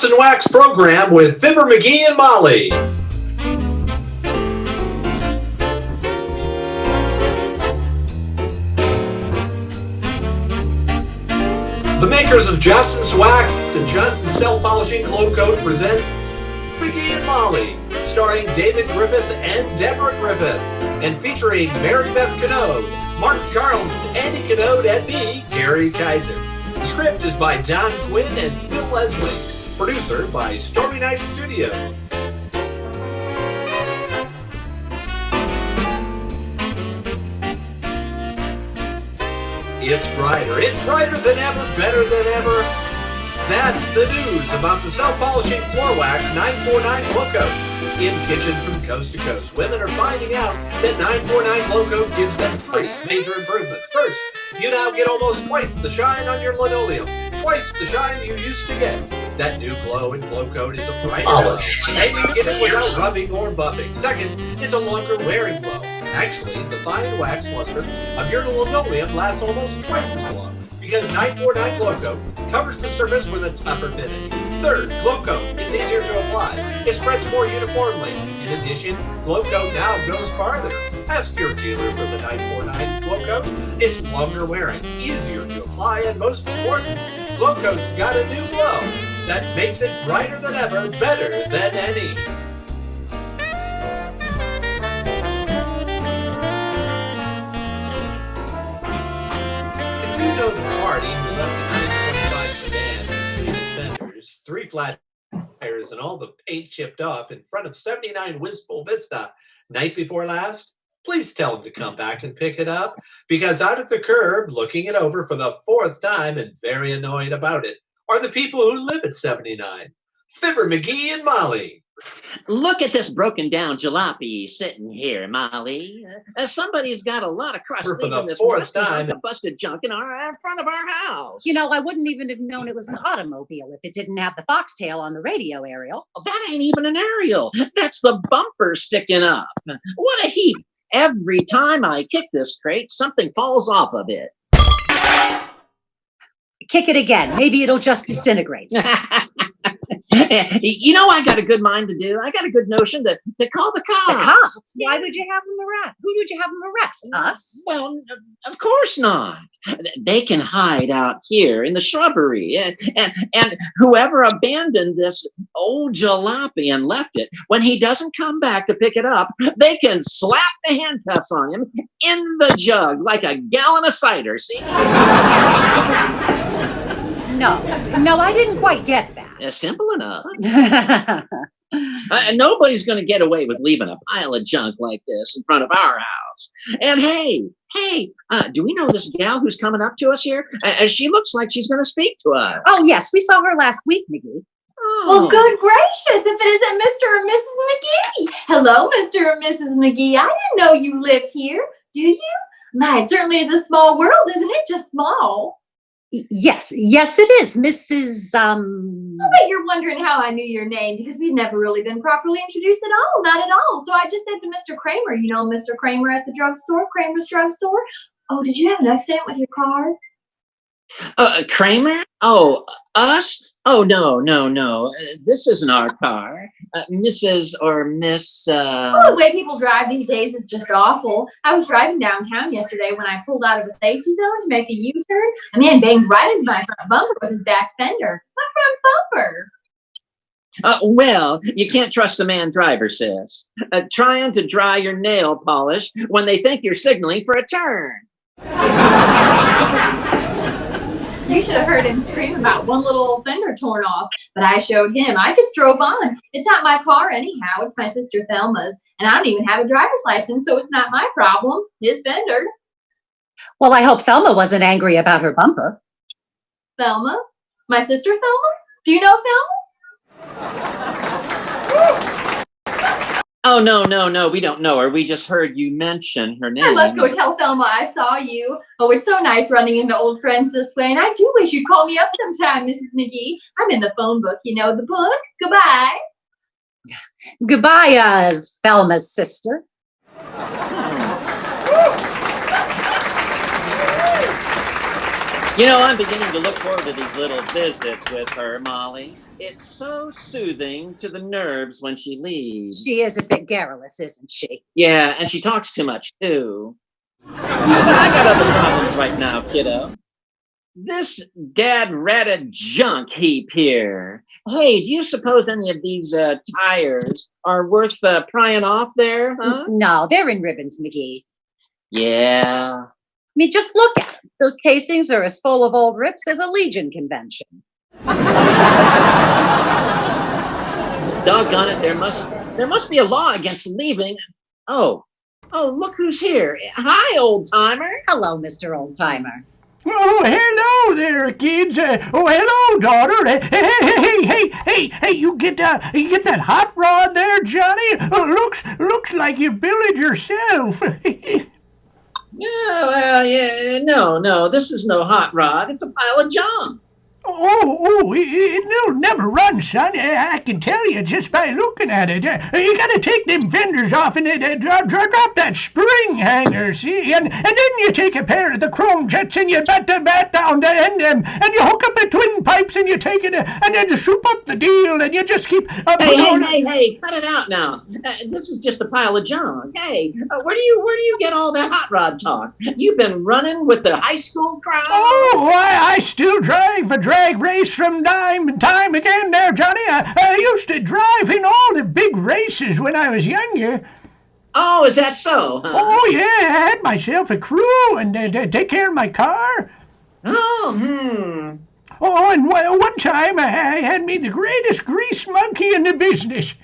Johnson Wax program with Fibber McGee and Molly. The makers of Johnson's Wax and Johnson's Self Polishing Glow Coat present McGee and Molly, starring David Griffith and Deborah Griffith, and featuring MaryBeth Knode, Martin Carlton, Andy Knode, and me, Gary Kiser. The script is by Don Quinn and Phil Leslie. Producer by Stormy Night Studio. It's brighter than ever, better than ever. That's the news about the self-polishing floor wax 949 Glow Coat. In kitchens from coast to coast, women are finding out that 949 Glow Coat gives them 3 major improvements. First, you now get almost twice the shine on your linoleum, twice the shine you used to get. That new glow in Glow Coat is a brighter polish, and you get it without rubbing or buffing. Second, it's a longer wearing glow. Actually, the fine wax luster of your linoleum lasts almost twice as long, because 949 Glow Coat covers the surface with a tougher finish. Third, Glow Coat is easier to apply. It spreads more uniformly. In addition, Glow Coat now goes farther. Ask your dealer for the 949 Glow Coat. It's longer wearing, easier to apply, and most important, Glow Coat's got a new glow that makes it brighter than ever, better than any. If you know the party who left the 925 sedan, 3 fenders, 3 flat tires, and all the paint chipped off in front of 79 Wistful Vista night before last, please tell them to come back and pick it up, because out at the curb, looking it over for the 4th time and very annoyed about it, are the people who live at 79. Fibber McGee and Molly. Look at this broken down jalopy sitting here, Molly. Somebody's got a lot of crust For the leaving this 4th time. busted junk in front of our house. You know, I wouldn't even have known it was an automobile if it didn't have the foxtail on the radio, Ariel. Oh, that ain't even an aerial. That's the bumper sticking up. What a heap. Every time I kick this crate, something falls off of it. Kick it again. Maybe it'll just disintegrate. You know, I got a good mind to do. I got a good notion to call the cops. The cops? Why would you have them arrest? Who would you have them arrest? Us? Well, of course not. They can hide out here in the shrubbery. And whoever abandoned this old jalopy and left it, when he doesn't come back to pick it up, they can slap the handcuffs on him in the jug like a gallon of cider. See? No, I didn't quite get that. Simple enough. Nobody's going to get away with leaving a pile of junk like this in front of our house. And hey, do we know this gal who's coming up to us here? She looks like she's going to speak to us. Oh, yes, we saw her last week, McGee. Oh. Well, good gracious, if it isn't Mr. or Mrs. McGee. Hello, Mr. or Mrs. McGee. I didn't know you lived here. Do you? My, it certainly is a small world, isn't it? Just small. Yes, it is, Mrs. I bet you're wondering how I knew your name, because we've never really been properly introduced at all, not at all. So I just said to Mr. Kramer, you know Mr. Kramer at the drugstore, Kramer's drugstore. Oh, did you have an accident with your car? Kramer? Oh, us? Oh, no. This isn't our car. Mrs. or Miss, Oh, the way people drive these days is just awful. I was driving downtown yesterday when I pulled out of a safety zone to make a U-turn. A man banged right into my front bumper with his back fender. My front bumper. Well, you can't trust a man driver, sis. Trying to dry your nail polish when they think you're signaling for a turn. You should have heard him scream about one little old fender torn off, but I showed him. I just drove on. It's not my car anyhow. It's my sister Thelma's, and I don't even have a driver's license, so it's not my problem. His fender. Well, I hope Thelma wasn't angry about her bumper. Thelma? My sister Thelma? Do you know Thelma? Oh, no, we don't know her. We just heard you mention her name. I must go tell Thelma I saw you. Oh, it's so nice running into old friends this way, and I do wish you'd call me up sometime, Mrs. McGee. I'm in the phone book, you know, the book. Goodbye. Goodbye, Thelma's sister. You know, I'm beginning to look forward to these little visits with her, Molly. It's so soothing to the nerves when she leaves. She is a bit garrulous, isn't she? Yeah, and she talks too much, too. But I got other problems right now, kiddo. This dad-ratted junk heap here. Hey, do you suppose any of these tires are worth prying off there, huh? No, they're in ribbons, McGee. Yeah. I mean, just look at them. Those casings are as full of old rips as a Legion convention. Doggone it, there must be a law against leaving. Oh, look who's here. Hi, old-timer. Hello, Mr. Old-Timer. Oh, hello there, kids. Hello, daughter. Hey, you get that hot rod there, Johnny? Looks like you built it yourself. Yeah, well, yeah, no, this is no hot rod. It's a pile of junk. It'll never run, son. I can tell you just by looking at it. You gotta take them fenders off and drop that spring hanger, see? And then you take a pair of the chrome jets and you bat down the end and you hook up the twin pipes and you take it and then you soup up the deal and you just keep... Hey, cut it out now. This is just a pile of junk. Hey, where do you get all that hot rod talk? You've been running with the high school crowd? Oh, I still drive a drag race from time and time again there, Johnny. I used to drive in all the big races when I was younger. Oh, is that so? Huh? Oh, yeah, I had myself a crew and take care of my car. Oh, Oh, and one time I had me the greatest grease monkey in the business.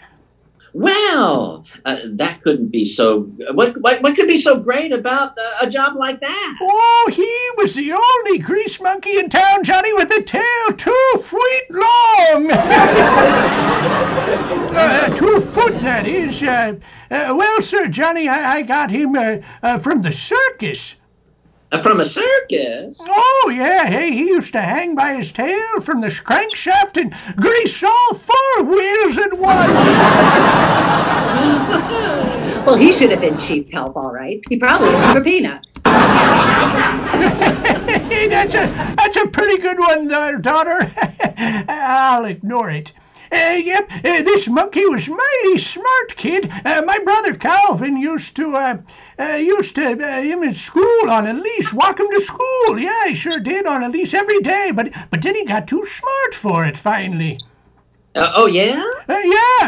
Well, that couldn't be so... What could be so great about a job like that? Oh, he was the only grease monkey in town, Johnny, with a tail 2 feet long. 2 foot, that is. Well, sir, Johnny, I got him from the circus. From a circus? Oh, yeah. Hey, he used to hang by his tail from the crankshaft and grease all 4 wheels at once. Well, he should have been cheap help, all right. He probably worked for peanuts. Hey, that's a pretty good one, daughter. I'll ignore it. Yep, this monkey was mighty smart, kid. My brother Calvin used to him in school on a leash, walk him to school. Yeah, he sure did, on a leash every day, but then he got too smart for it finally. Oh, yeah?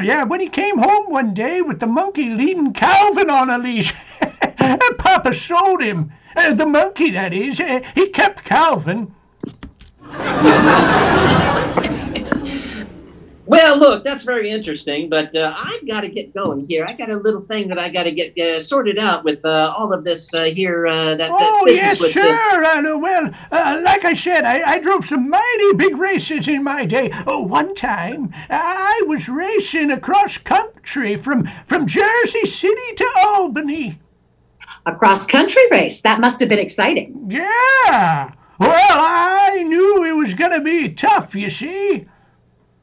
Yeah, when he came home one day with the monkey leading Calvin on a leash. Papa sold him. The monkey, that is. He kept Calvin. Well, look, that's very interesting, but I've got to get going here. I got a little thing that I got to get sorted out with all of this here. That yes, with sure. Well, like I said, I drove some mighty big races in my day. One time, I was racing across country from Jersey City to Albany. A cross-country race. That must have been exciting. Yeah. Well, I knew it was going to be tough, you see.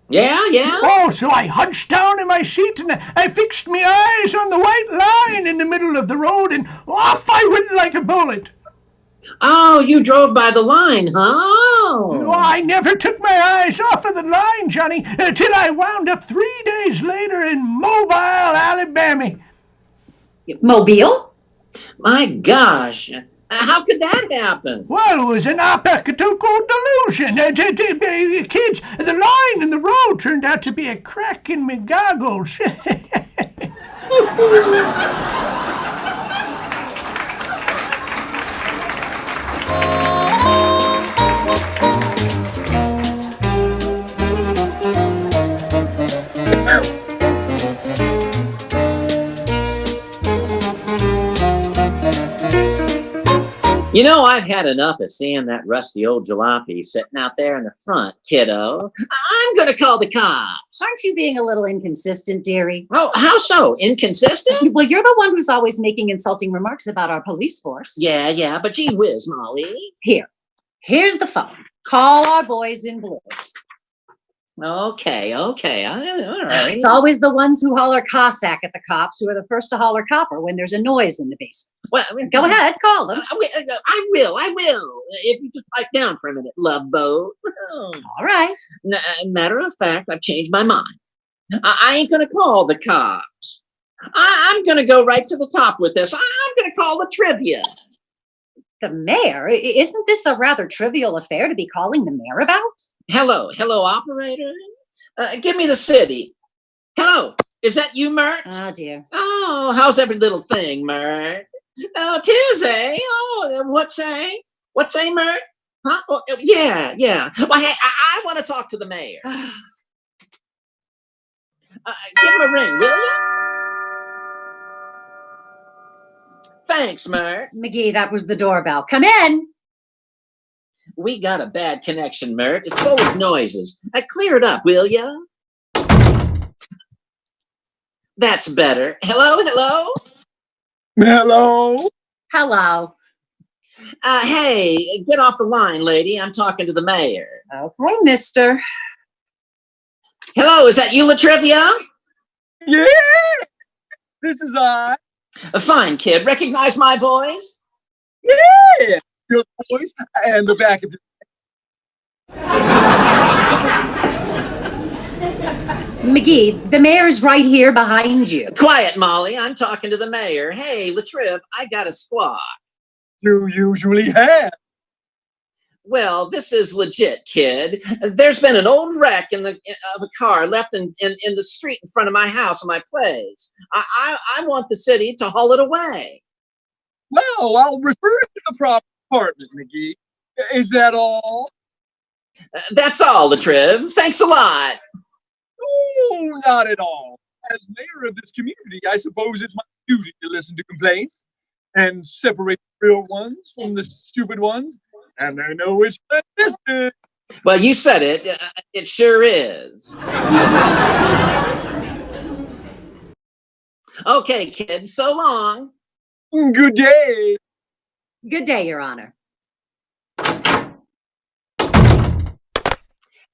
Yeah? Oh, so I hunched down in my seat and I fixed my eyes on the white line in the middle of the road and off I went like a bullet. Oh, you drove by the line, huh? No, I never took my eyes off of the line, Johnny, till I wound up 3 days later in Mobile, Alabama. Mobile? My gosh. How could that happen? Well, it was an optical delusion. Kids, the line in the road turned out to be a crack in my goggles. You know, I've had enough of seeing that rusty old jalopy sitting out there in the front, kiddo. I'm going to call the cops. Aren't you being a little inconsistent, dearie? Oh, how so? Inconsistent? Well, you're the one who's always making insulting remarks about our police force. Yeah, but gee whiz, Molly. Here's the phone. Call our boys in blue. Okay. All right. It's always the ones who holler Cossack at the cops who are the first to holler copper when there's a noise in the basement. Well, Go ahead, call them. I will. If you just pipe down for a minute, love boat. All right. Matter of fact, I've changed my mind. I ain't gonna call the cops. I'm gonna go right to the top with this. I'm gonna call LATRIVIA. The mayor? Isn't this a rather trivial affair to be calling the mayor about? Hello, operator. Give me the city. Hello, is that you, Mert? Oh, dear. Oh, how's every little thing, Mert? Oh, 'tis, eh? Oh, what say, Mert? Huh? Oh, yeah. Well, hey, I want to talk to the mayor. Give him a ring, will you? Thanks, Mert. McGee, that was the doorbell. Come in. We got a bad connection, Mert. It's full of noises. Clear it up, will ya? That's better. Hello? Hello. Hey, get off the line, lady. I'm talking to the mayor. Okay, mister. Hello, is that you, LATRIVIA? Yeah, this is I. Fine, kid. Recognize my voice? Yeah, your voice and the back of your. McGee, the mayor's right here behind you. Quiet, Molly. I'm talking to the mayor. Hey, LATRIV, I got a squawk. You usually have. Well, this is legit, kid. There's been an old wreck of a car left in the street in front of my house and my place. I want the city to haul it away. Well, I'll refer to the proper department, McGee. Is that all? That's all, LATRIV. Thanks a lot. Oh, not at all. As mayor of this community, I suppose it's my duty to listen to complaints and separate the real ones from the stupid ones. And I know it's this. Well, you said it. It sure is. Okay, kid. So long. Good day. Good day, Your Honor.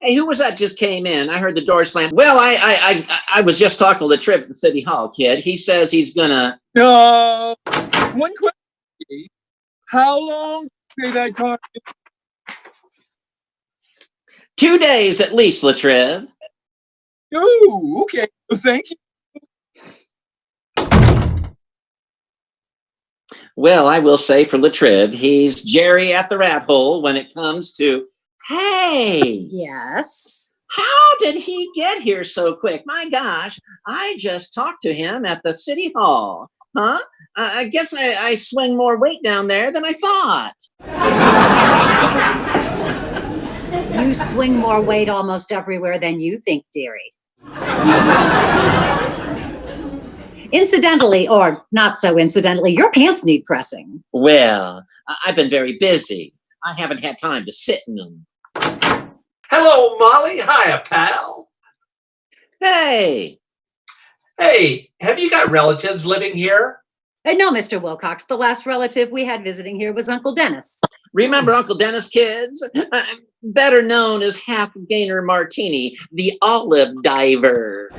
Hey, who was that just came in? I heard the door slam. Well, I was just talking to LATRIV at City Hall, kid. He says he's gonna. One question. How long did I talk? 2 days at least, LATRIV. Oh, okay. Well, thank you. Well, I will say for LATRIV, he's Jerry at the rat hole when it comes to. Hey! Yes? How did he get here so quick? My gosh, I just talked to him at the City Hall. Huh? I guess I swing more weight down there than I thought. You swing more weight almost everywhere than you think, dearie. Incidentally, or not so incidentally, your pants need pressing. Well, I've been very busy. I haven't had time to sit in them. Hello, Molly. Hiya, pal. Hey! Hey, have you got relatives living here? No, Mr. WILCOX, the last relative we had visiting here was Uncle Dennis. Remember Uncle Dennis, kids? Better known as Half Gainer Martini, the olive diver.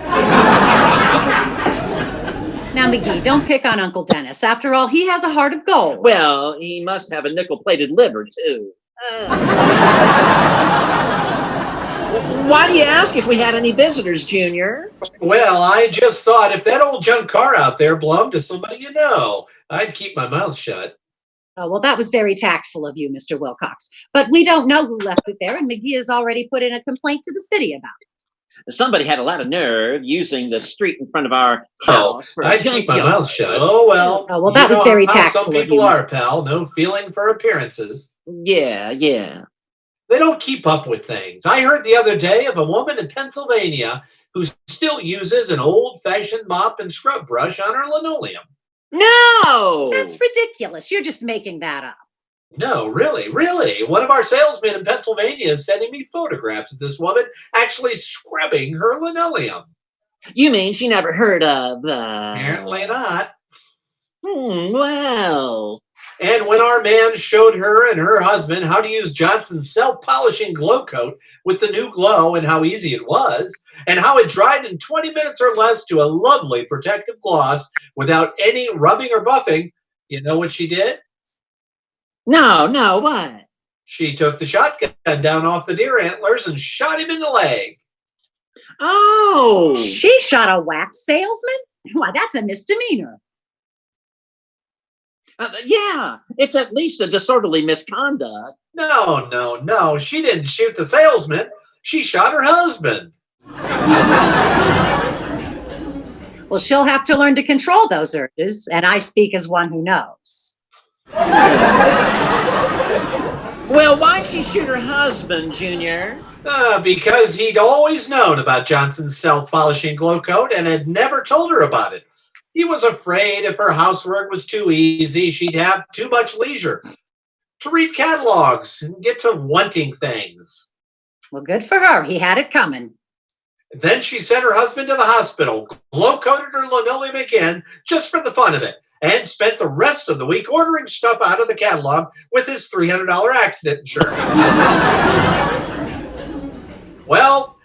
Now, McGee, don't pick on Uncle Dennis. After all, he has a heart of gold. Well, he must have a nickel-plated liver, too. Why do you ask if we had any visitors, Junior? Well, I just thought if that old junk car out there belonged to somebody you know, I'd keep my mouth shut. Oh, well, that was very tactful of you, Mr. WILCOX. But we don't know who left it there, and McGee has already put in a complaint to the city about it. Somebody had a lot of nerve using the street in front of our house for a I'd keep my junkyard. mouth shut. Oh, well. Oh, well, that was very tactful Some of people you, are, pal. No feeling for appearances. Yeah. They don't keep up with things. I heard the other day of a woman in Pennsylvania who still uses an old-fashioned mop and scrub brush on her linoleum. No! That's ridiculous. You're just making that up. No, really. One of our salesmen in Pennsylvania is sending me photographs of this woman actually scrubbing her linoleum. You mean she never heard of Apparently not. Well, And when our man showed her and her husband how to use Johnson's self-polishing glow coat with the new glow and how easy it was, and how it dried in 20 minutes or less to a lovely protective gloss without any rubbing or buffing, you know what she did? No, what? She took the shotgun down off the deer antlers and shot him in the leg. Oh, She shot a wax salesman? Why, that's a misdemeanor. yeah, it's at least a disorderly misconduct. No. She didn't shoot the salesman. She shot her husband. Well, she'll have to learn to control those urges, and I speak as one who knows. Well, why'd she shoot her husband, Junior? Because he'd always known about Johnson's self-polishing glow coat and had never told her about it. He was afraid if her housework was too easy, she'd have too much leisure to read catalogs and get to wanting things. Well, good for her. He had it coming. Then she sent her husband to the hospital, glow-coated her linoleum again just for the fun of it, and spent the rest of the week ordering stuff out of the catalog with his $300 accident insurance. Well,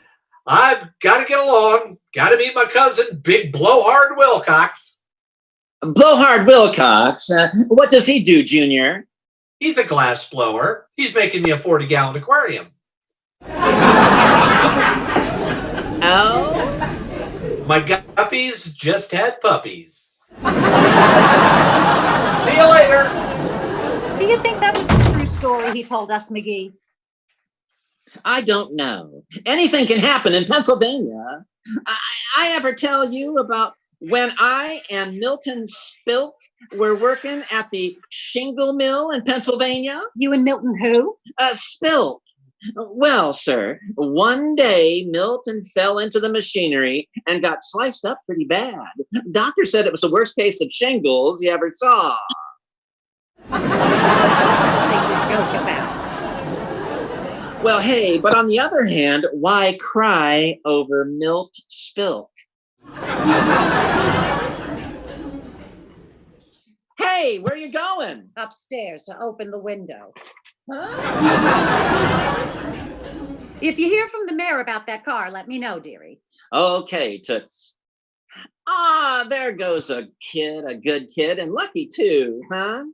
I've got to get along. Got to meet my cousin, Big Blowhard WILCOX. Blowhard WILCOX? What does he do, Junior? He's a glass blower. He's making me a 40-gallon aquarium. Oh? My guppies just had puppies. See you later. Do you think that was a true story he told us, McGee? I don't know. Anything can happen in Pennsylvania. I ever tell you about when I and Milton Spilk were working at the shingle mill in Pennsylvania? You and Milton who? Spilk. Well, sir, one day Milton fell into the machinery and got sliced up pretty bad. Doctor said it was the worst case of shingles he ever saw. Thing to joke about. Well, hey, but on the other hand, why cry over Milt Spilk? Hey, where are you going? Upstairs to open the window. Huh? If you hear from the mayor about that car, let me know, dearie. Okay, Toots. Ah, there goes a kid, a good kid, and lucky too, huh?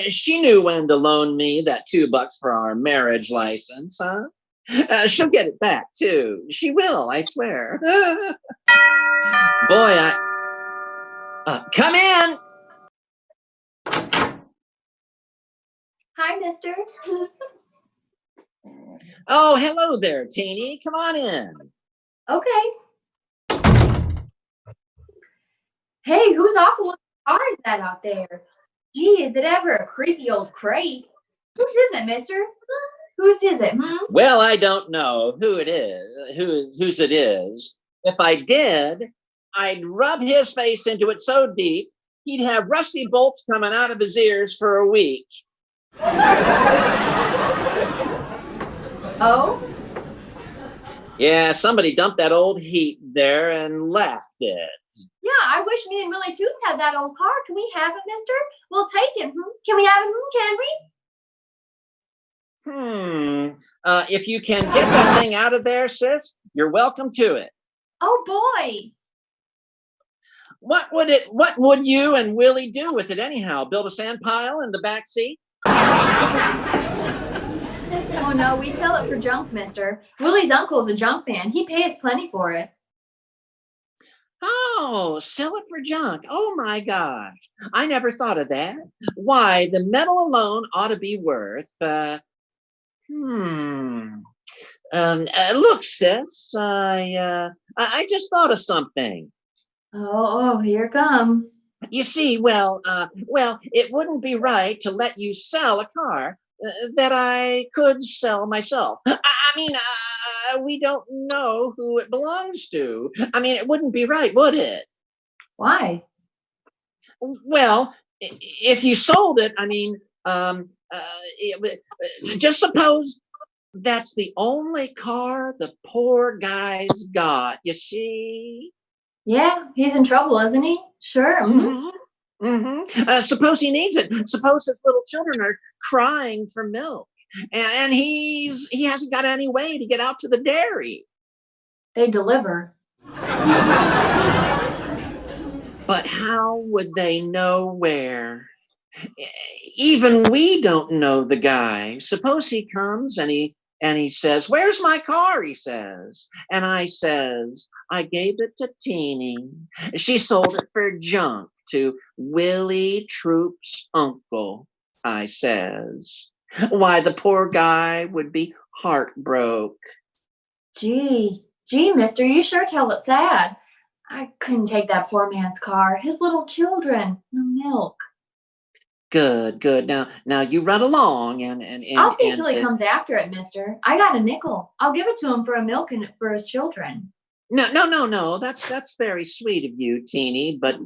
She knew when to loan me that $2 for our marriage license, huh? She'll get it back too. She will, I swear. Boy, come in. Hi, mister. Oh, hello there, Teeny. Come on in. Okay. Hey, whose awful car is that out there? Gee, is it ever a creepy old crate? Whose is it, mister? Whose is it, Well, I don't know who it is, whose it is. If I did, I'd rub his face into it so deep, he'd have rusty bolts coming out of his ears for a week. Oh? Yeah, somebody dumped that old heap there and left it. Yeah, I wish me and Willie Tooth had that old car. Can we have it, mister? We'll take it. Can we have it? Can we? If you can get that thing out of there, sis, you're welcome to it. Oh, boy. What would you and Willie do with it anyhow? Build a sand pile in the back seat? Oh, no, we'd sell it for junk, mister. Willie's uncle's a junk man. He pays plenty for it. Oh, sell it for junk. Oh my gosh. I never thought of that. Why, the metal alone ought to be worth, look, sis, I just thought of something. Oh, here it comes. You see, well, it wouldn't be right to let you sell a car that I could sell myself. I mean, we don't know who it belongs to. I mean, it wouldn't be right, would it? Why? Well, if you sold it, I mean, just suppose that's the only car the poor guy's got, you see? Yeah, he's in trouble, isn't he? Sure. Suppose he needs it. Suppose his little children are crying for milk, and he hasn't got any way to get out to the dairy. They deliver. But how would they know where? Even we don't know the guy. Suppose he comes and he says, "Where's my car?" he says. And I says, "I gave it to Teeny. She sold it for junk to Willie Troop's uncle," I says. Why, the poor guy would be heartbroke. Gee, mister, you sure tell it sad. I couldn't take that poor man's car. His little children, no milk. Good. Now you run along and I'll see till he comes after it, mister. I got a nickel. I'll give it to him for a milk and for his children. No. That's very sweet of you, Teeny. But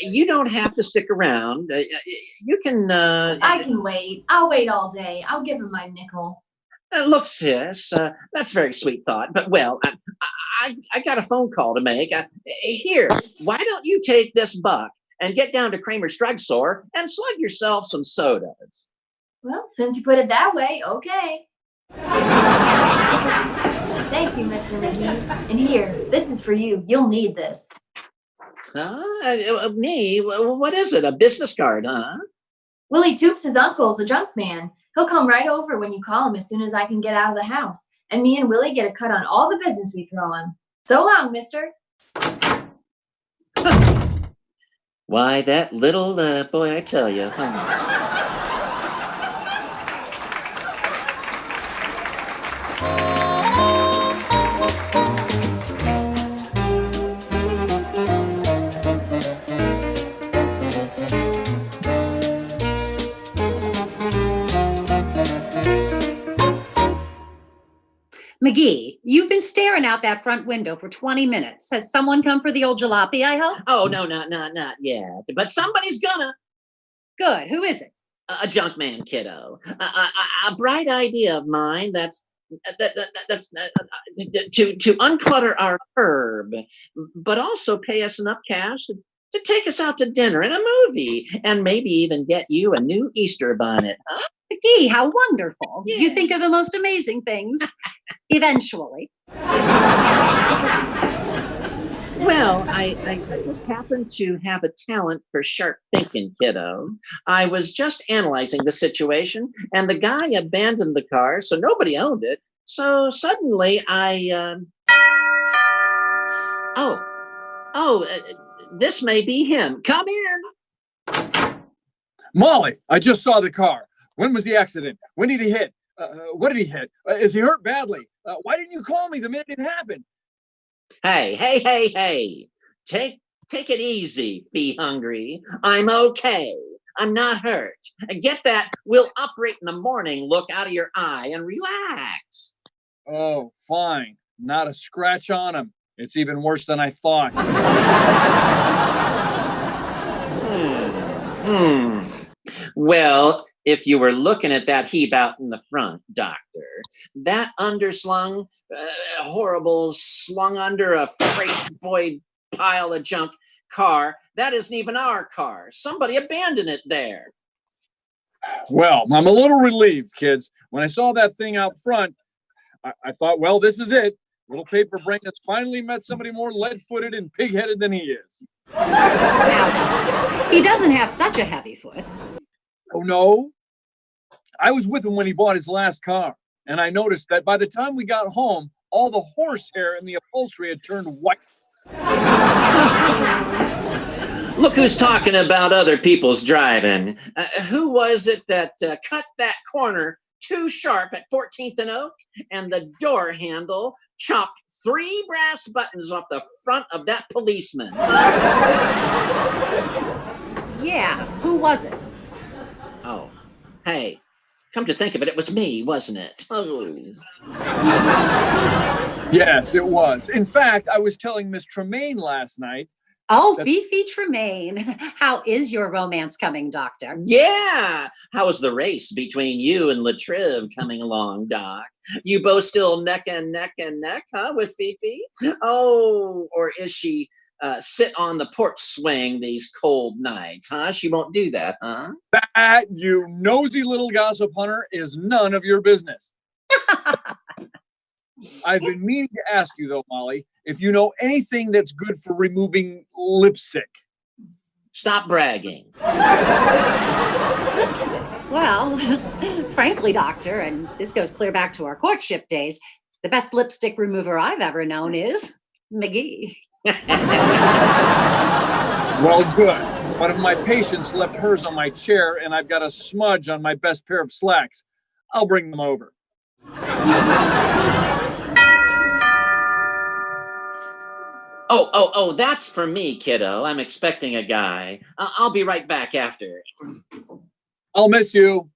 you don't have to stick around. You can. I can wait. I'll wait all day. I'll give him my nickel. Look, sis, that's a very sweet thought. But I got a phone call to make. Here, why don't you take this buck and get down to Kramer's Drugstore and slug yourself some sodas? Well, since you put it that way, okay. Thank you, Mr. McGee. And here, this is for you. You'll need this. Me? What is it? A business card, huh? Willie Toops' uncle's a junk man. He'll come right over when you call him as soon as I can get out of the house. And me and Willie get a cut on all the business we throw him. So long, mister. Why, that little boy, I tell you. McGee, you've been staring out that front window for 20 minutes. Has someone come for the old jalopy, I hope? Oh, no, not yet. But somebody's gonna. Good. Who is it? A junk man, kiddo. A bright idea of mine. That's to unclutter our herb, but also pay us enough cash to take us out to dinner and a movie, and maybe even get you a new Easter bonnet. Huh? McGee, how wonderful. Yeah. You think of the most amazing things. Eventually. Well, I just happen to have a talent for sharp thinking, kiddo. I was just analyzing the situation, and the guy abandoned the car, so nobody owned it. So suddenly this may be him. Come in. Molly, I just saw the car. When was the accident? When did he hit? What did he hit? Is he hurt badly? Why didn't you call me the minute it happened? Hey. Take it easy, fee hungry. I'm okay. I'm not hurt. Get that "we'll operate in the morning" look out of your eye and relax. Oh, fine. Not a scratch on him. It's even worse than I thought. Well, if you were looking at that heap out in the front, doctor, that underslung, horrible, slung under a freight boy pile of junk car, that isn't even our car. Somebody abandoned it there. Well, I'm a little relieved, kids. When I saw that thing out front, I thought, well, this is it. Little paper brain has finally met somebody more lead-footed and pig-headed than he is. Now, doctor, he doesn't have such a heavy foot. Oh, no? I was with him when he bought his last car, and I noticed that by the time we got home, all the horsehair in the upholstery had turned white. Look who's talking about other people's driving. Who was it that cut that corner too sharp at 14th and Oak, and the door handle chopped 3 brass buttons off the front of that policeman? Yeah, who was it? Oh, hey, come to think of it, it was me, wasn't it? Oh. Yes, it was. In fact, I was telling Miss Tremaine last night. Oh, Fifi Tremaine. How is your romance coming, doctor? Yeah. How's the race between you and LATRIVIA coming along, Doc? You both still neck and neck, huh, with Fifi? Oh, or is she sit on the porch swing these cold nights, huh? She won't do that, huh? That, you nosy little gossip hunter, is none of your business. I've been meaning to ask you, though, Molly, if you know anything that's good for removing lipstick. Stop bragging. Lipstick. Well, frankly, doctor, and this goes clear back to our courtship days, the best lipstick remover I've ever known is McGee. Well, good. One of my patients left hers on my chair, and I've got a smudge on my best pair of slacks. I'll bring them over. Oh, that's for me, kiddo. I'm expecting a guy. I'll be right back after. I'll miss you.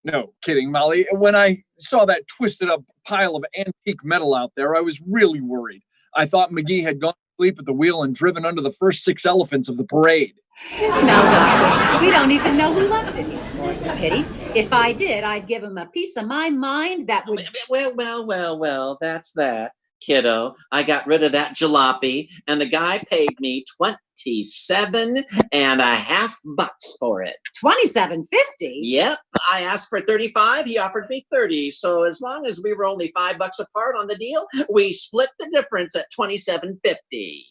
No, kidding, Molly. When I saw that twisted up pile of antique metal out there, I was really worried. I thought McGee had gone to sleep at the wheel and driven under the first 6 elephants of the parade. No, doctor, we don't even know who left it here. More's the pity. If I did, I'd give him a piece of my mind that would... Well, that's that, kiddo. I got rid of that jalopy, and the guy paid me $27.50 for it. $27.50? Yep, I asked for 35. He offered me 30. So as long as we were only $5 apart on the deal, we split the difference at $27.50.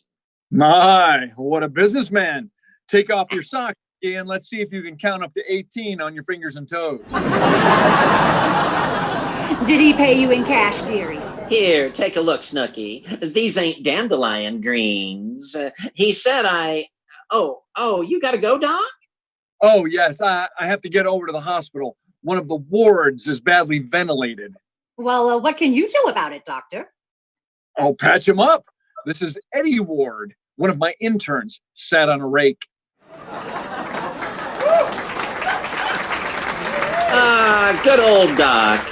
My, what a businessman. Take off your socks, and let's see if you can count up to 18 on your fingers and toes. Did he pay you in cash, dearie? Here, take a look, Snooky. These ain't dandelion greens. He said Oh, you gotta go, Doc? Oh, yes, I have to get over to the hospital. One of the wards is badly ventilated. Well, what can you do about it, doctor? I'll patch him up. This is Eddie Ward, one of my interns, sat on a rake. Good old Doc.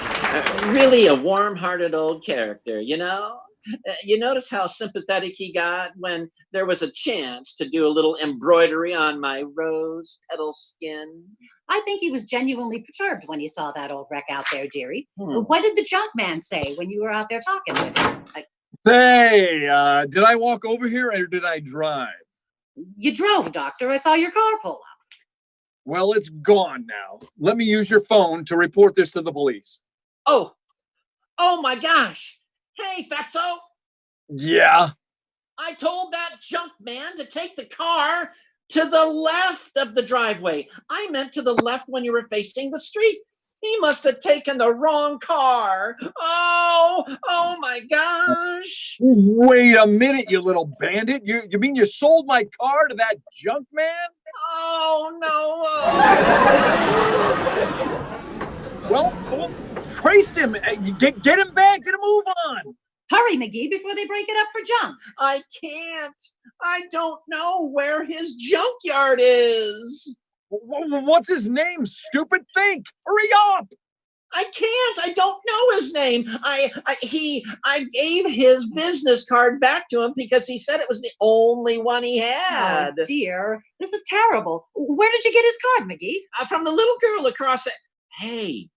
Really a warm-hearted old character, you know? You notice how sympathetic he got when there was a chance to do a little embroidery on my rose petal skin? I think he was genuinely perturbed when he saw that old wreck out there, dearie. What did the junk man say when you were out there talking with him? Say, did I walk over here or did I drive? You drove, doctor. I saw your car pull up. Well, it's gone now. Let me use your phone to report this to the police. Oh my gosh. Hey, Fatso. Yeah? I told that junk man to take the car to the left of the driveway. I meant to the left when you were facing the street. He must have taken the wrong car. Oh my gosh. Wait a minute, you little bandit. You mean you sold my car to that junk man? Oh, no. Well, trace him. Get him back. Get a move on. Hurry, McGee, before they break it up for junk. I can't. I don't know where his junkyard is. What's his name, stupid? Think. Hurry up. I can't. I don't know his name. I gave his business card back to him because he said it was the only one he had. Oh, dear. This is terrible. Where did you get his card, McGee? From the little girl across the... Hey,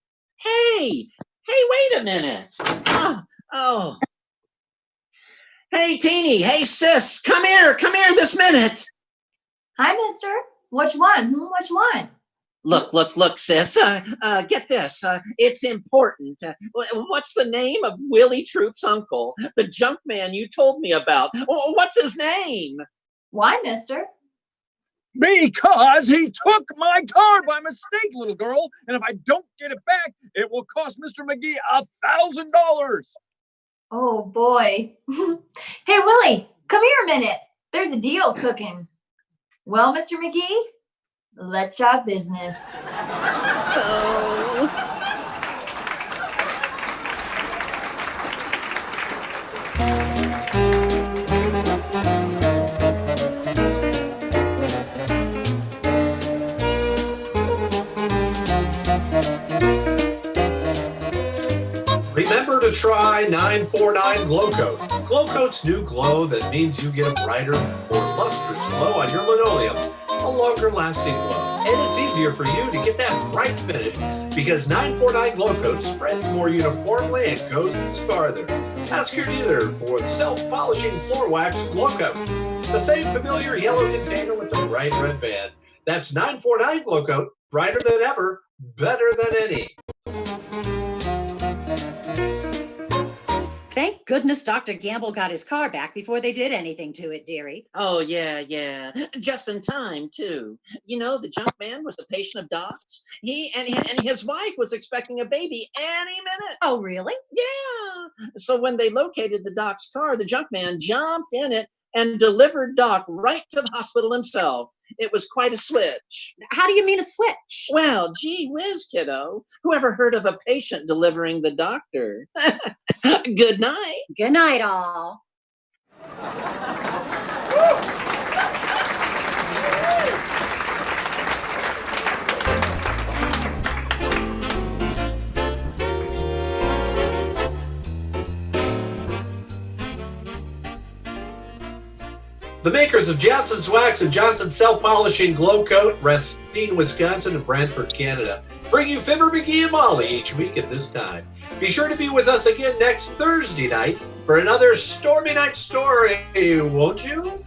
wait a minute. Oh. Hey, Teeny. Hey, sis. Come here this minute. Hi, mister. Which one? Which one? Look, sis. Get this. It's important. What's the name of Willie Troop's uncle? The junk man you told me about. What's his name? Why, mister? Because he took my car by mistake, little girl. And if I don't get it back, it will cost Mr. McGee $1,000. Oh, boy. Hey, Willie, come here a minute. There's a deal cooking. Well, Mr. McGee, let's talk business. Oh. Remember to try 949 Glow Coat. Glow Coat's new glow that means you get a brighter, more lustrous glow on your linoleum. A longer lasting glow. And it's easier for you to get that bright finish because 949 Glow Coat spreads more uniformly and goes farther. Ask your dealer for self-polishing floor wax Glow Coat. the same familiar yellow container with the bright red band. That's 949 Glow Coat, brighter than ever, better than any. Thank goodness Dr. Gamble got his car back before they did anything to it, dearie. Oh, yeah. Just in time, too. You know, the junk man was a patient of Doc's. He and his wife was expecting a baby any minute. Oh, really? Yeah. So when they located the Doc's car, the junk man jumped in it and delivered Doc right to the hospital himself. It was quite a switch. How do you mean a switch? Well, gee whiz, kiddo. Who ever heard of a patient delivering the doctor? Good night. Good night, all. The makers of Johnson's Wax and Johnson Self Polishing Glow Coat, Racine, Wisconsin, and Brantford, Canada, bring you Fibber McGee and Molly each week at this time. Be sure to be with us again next Thursday night for another Stormy Night story, won't you?